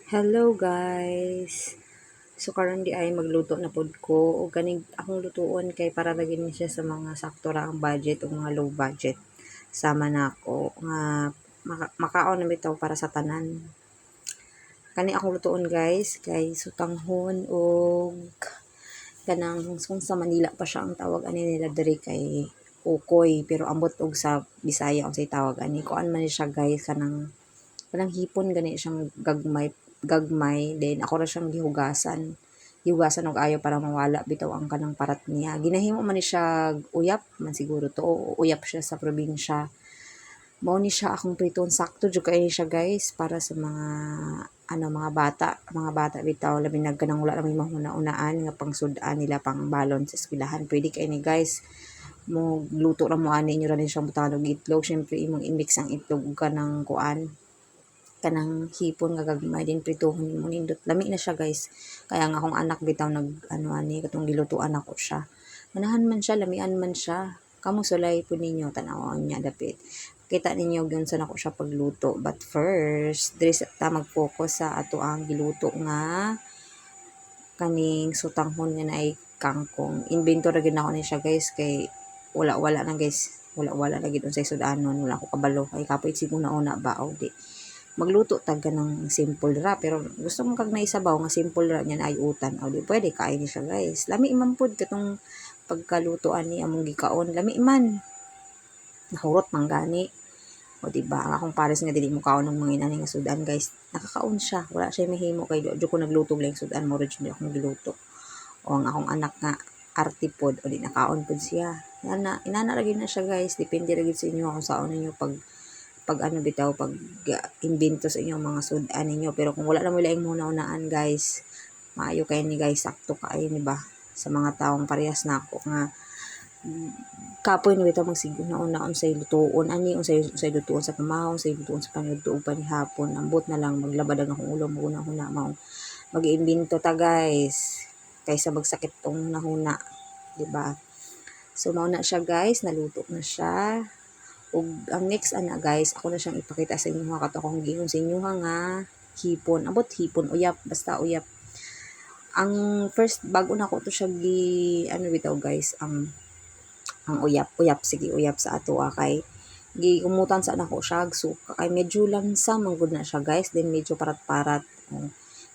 Hello guys! So karon di ay magluto na pod ko o ganing akong lutuon kay para lagin ni siya sa mga sakto ra ang budget o mga low budget. Sama na ako nga makaon na bitaw para sa tanan. Kani akong lutuon guys kay sutanghon og kanang kung sa Manila pa siya ang tawag ani nila diri kay ukoy pero ambot og sa Bisaya unsay tawag ani kuan man ni siya guys kanang hipon gani siyang gagmay gagmay then ako ra siyang gihugasan og ayo para mawala bitaw ang kanang parat niya. Ginahimo man ni siya uyap man siguro to o uyap siya sa probinsya. Mao ni siya akong priton sakto jud kay siya guys para sa mga bata bitaw labi na kanang wala na may mahuna-unaan nga pangsud-an nila pang balon sa eskwelahan. Pwede kay ni guys mo luto ra mo ani inyo ra din siyang butangan og itlog. Syempre imong i-mix ang itlog ug kanang kuan kanang hipon nga gagmay din pritohon mo nindot lami na siya guys kaya nga akong anak bitaw nag ano ani katong gilutuan ako siya manahan man siya lamian man siya kamo sulay po ninyo tan-awon niya dapit kita ninyo gyud sa nako siya pagluto but first diri sa ta mag-focus sa ato ang giluto nga kaning sutanghon nga naay kangkong inventor ra gyud nako ni siya guys kay wala na guys wala na gyud unsay sudanon wala ko kabalo kay kapoy siguro una ba o di magluto tag ng simple ra pero gusto mo kag naisabaw nga simple ra niya ay utan o di pwede kain ni siya guys lami man pud katong pagkalutoan ni among gikaon lami man nahurot man gani o di ba ang akong pares nga dili mo kaon ng mga inani nga sudan guys nakakaon siya wala siya mahimo kay di ko nagluto lang sudan mo rin akong giluto o ang akong anak nga arte pod o di nakaon pod siya inana ra gyud na siya guys depende ra gyud sa inyo kung saon ninyo pag ano bitaw pag imbento sa inyong mga sudan ninyo pero kung wala na mo laing muna-unaan guys maayo kay ni guys sakto kaayo ni ba sa mga taong parehas na ako nga kapoy ni bitaw magsigo na una unsay lutuon ani unsay lutuon sa pamahon unsay lutuon sa panudto ug panihapon ambot na lang maglabad ang akong ulo mo una mao mag-iimbento ta guys kaysa magsakit tong nahuna di ba so mao na siya guys naluto na siya ug ang next ana guys ako na siyang ipakita sa inyo nga kato akong giingon sa inyo nga hipon abot hipon uyap basta uyap ang first bago na ko to siya ano bitaw guys ang uyap sige uyap sa ato kay gikumutan sa nako siya suka kay medyo lansa manggod na siya guys then medyo parat-parat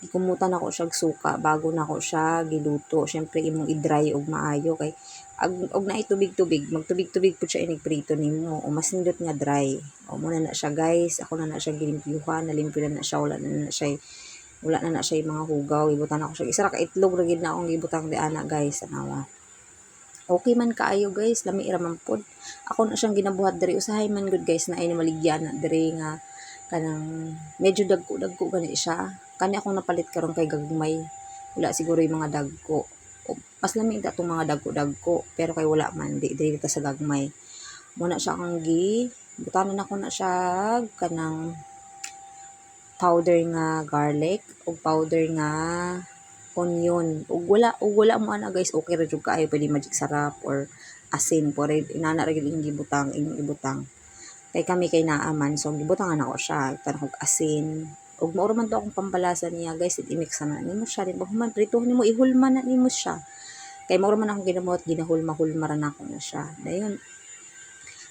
gikumutan ako siya suka bago na ko siya giluto syempre imong i-dry og maayo kay og na tubig-tubig magtubig-tubig pud siya inigprito nimo o mas nindot nga dry o muna na siya guys ako na siya gilimpyuhan nalimpyo na siya wala na siya mga hugaw ibutan ako siya isa ra ka itlog ra gid na akong gibutang di ana guys anawa okay man kaayo guys lami ra man pod ako na siyang ginabuhat diri usahay man good guys na ay maligyan na diri nga kanang medyo dagko gani siya kani akong napalit karon kay gagmay wala siguro yung mga dagko mas lamig ta itong mga dagko pero kay wala man di diri ta sa gagmay muna siya akong butanan ako na siya kanang powder nga garlic ug powder nga onion ug wala mo ana guys okay ra jud kaayo pwede magic sarap or asin pore inana ra gyud inyong ibutang kay kami kay naaman so gibutangan ako siya tanang og asin ug mao man to akong pampalasa niya guys i-mix na nimo siya din paghuman prituhon nimo ihulma na nimo siya kay mao man akong ginabuhat ginahulma-hulma ra nako na siya dayon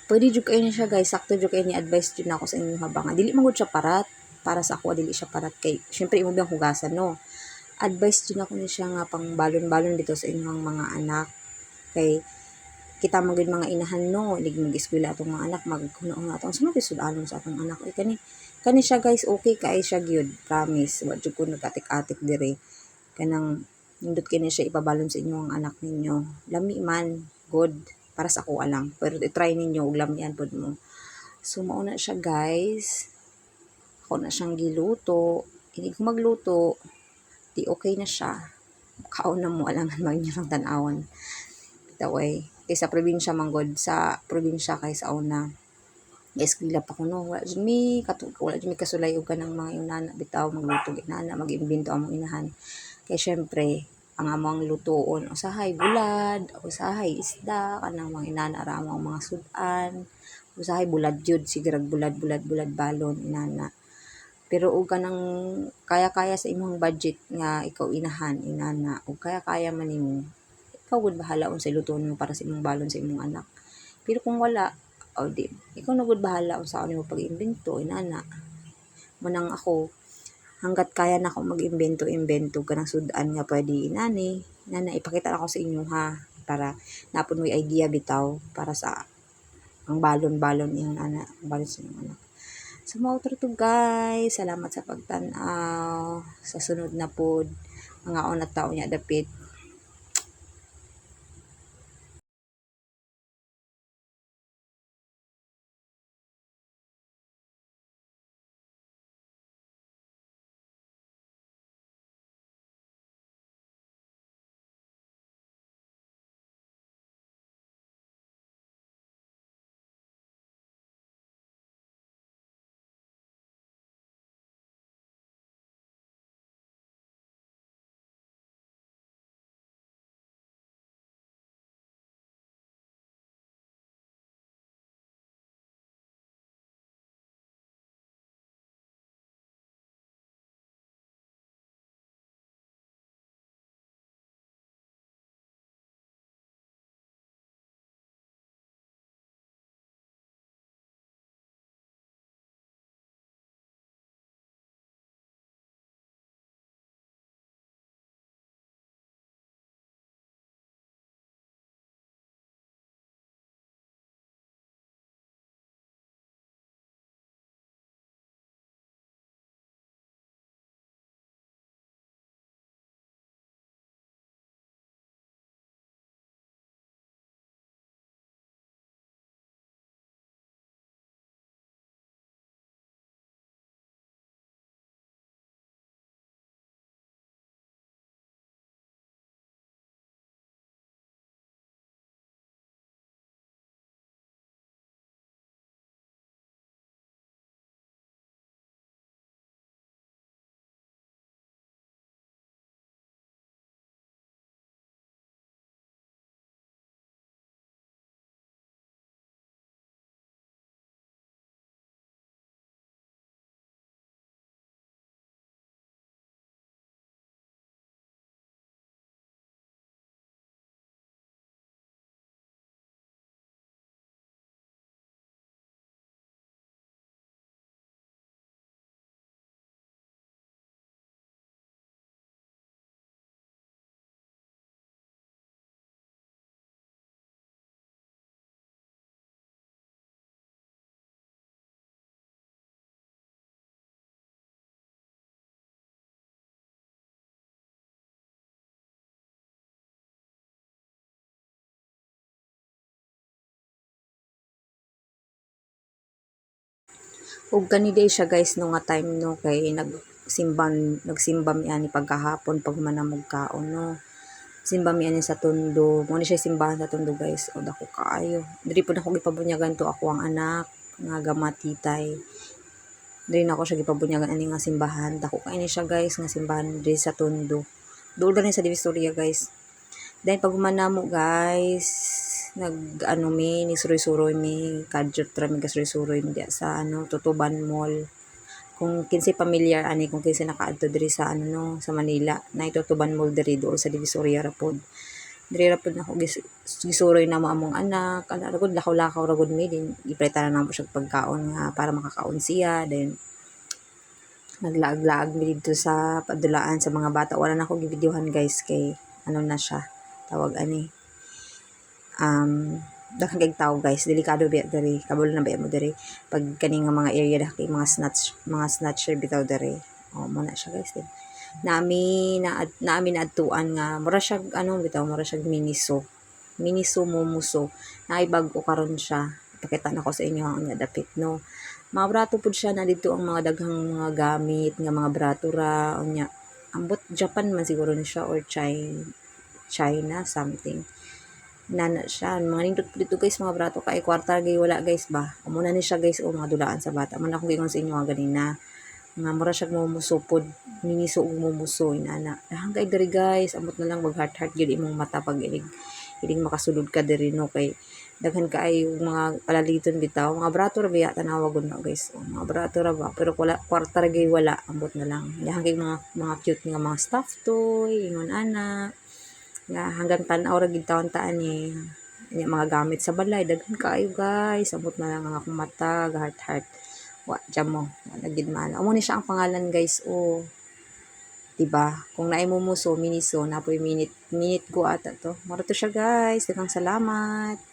pwede jud kayo na siya guys sakto jud kayo ni advice jud nako sa inyo habang dili man gud siya parat para sa ako dili siya parat kay syempre imo bang hugasan no advice jud nako ni siya nga pang balon-balon dito sa inyong mga anak kay kita man gud mga inahan no lig mag-eskwela atong mga anak magkuno atong sunod sudanon sa atong anak kani siya guys okay kay siya gyud promise wa jud ko nagatik-atik diri kanang nindot kini siya ipabalon sa inyong anak ninyo lami man good para sa ako lang pero i-try ninyo og lamian pod mo so mao na siya guys ako na siyang giluto hindi ko magluto di okay na siya kaon na mo alangan magnyang tan-awon way kay sa probinsya manggod sa probinsya kay sa una eskwela pa kuno wala jud mi kasulay og kanang mga inana bitaw magluto inana mag-imbento among inahan kay syempre ang among lutoon usahay bulad usahay isda kanang mga inana ra among mga sudan usahay bulad jud sige bulad balon inana Pero og kanang kaya-kaya sa imong budget nga ikaw inahan, inana, ug kaya-kaya man nimo, ikaw gud bahala unsay lutuon mo para sa imong balon sa imong anak. Pero kung wala, o di, ikaw na gud bahala unsaon nimo pag-imbento, inana. Manang ako, hangga't kaya na ako mag-imbento-imbento kanang sudan nga pwede inani, inana, ipakita ako sa inyo ha, para napon mo'y idea bitaw para sa ang balon-balon ingon ana, balon sa imong anak. So mao to guys, salamat sa pagtan-aw. Sa sunod na pod, mga on na taon niya dapit. Ug kani day siya guys no nga time no kay nagsimba mi ani pagkahapon pag manamog kaon no. Simba mi ani sa Tondo. Mo ni siya simbahan sa Tondo guys. O dako kaayo. Diri pud ako gipabunyagan to ako ang anak nga gamatitay. Diri na ako siya gipabunyagan ani nga simbahan. Dako kay ni siya guys nga simbahan diri sa Tondo. Dool ni sa Divisoria guys. Then pag manamo guys, nag mi ni suroy-suroy mi kadyot ra mi kasuroy-suroy mi diya sa Tutuban Mall. Kung kinsa familiar ani kung kinsa nakaadto diri sa sa Manila, na Tutuban Mall diri dool sa Divisoria ra pod. Diri ra pod ako gisuroy na mo among anak, ana ra gud lakaw-lakaw ra gud mi din ipreta na namo siya pagkaon nga para makakaon siya. Then naglaag-laag mi dito sa padulaan sa mga bata. Wala na ako gibidyohan guys kay na siya tawag ani daghang kay tao guys, delikado biya diri, kabalo na biya mo diri pag kani nga mga area daki mga snatcher bitaw diri. Mo na siya guys. Naami na adtuan nga mura siya bitaw, mura siya miniso mumuso na bag-o karon siya. Pakita na ko sa inyo ang dapit no. Mga brato pud siya na dito ang mga daghang mga gamit nga mga brato ra unya. Ambot Japan man siguro ni siya or China something. Nana siya mga nindot po dito guys, mga brato kay kwarta gay wala guys ba. Muna ni siya guys o mga dulaan sa bata. Man akong gingon sa inyo nga ganina nga mura siya mumuso pod, miniso og mumuso inana. Hanggang diri guys, amot na lang mag heart gyud imong mata pag ining makasulod ka diri no kay daghan kaayo mga palaliton bitaw, mga brato ra biya tanawag na guys. O, mga brato ra ba, pero kwarta ra gay wala, ambot na lang. Dahan kay mga cute nga mga stuffed toy, ingon ana. Nga hanggang tan-aw ra gid taon-taan ni mga gamit sa balay, daghan kaayo guys. Ambot na lang ang akong mata, heart. Wa jam mo, wala gid man. Amo ni siya ang pangalan guys. O, diba? Kung naay mo muso, miniso, napoy minute ko ata to. Mara to siya guys. Daghang salamat.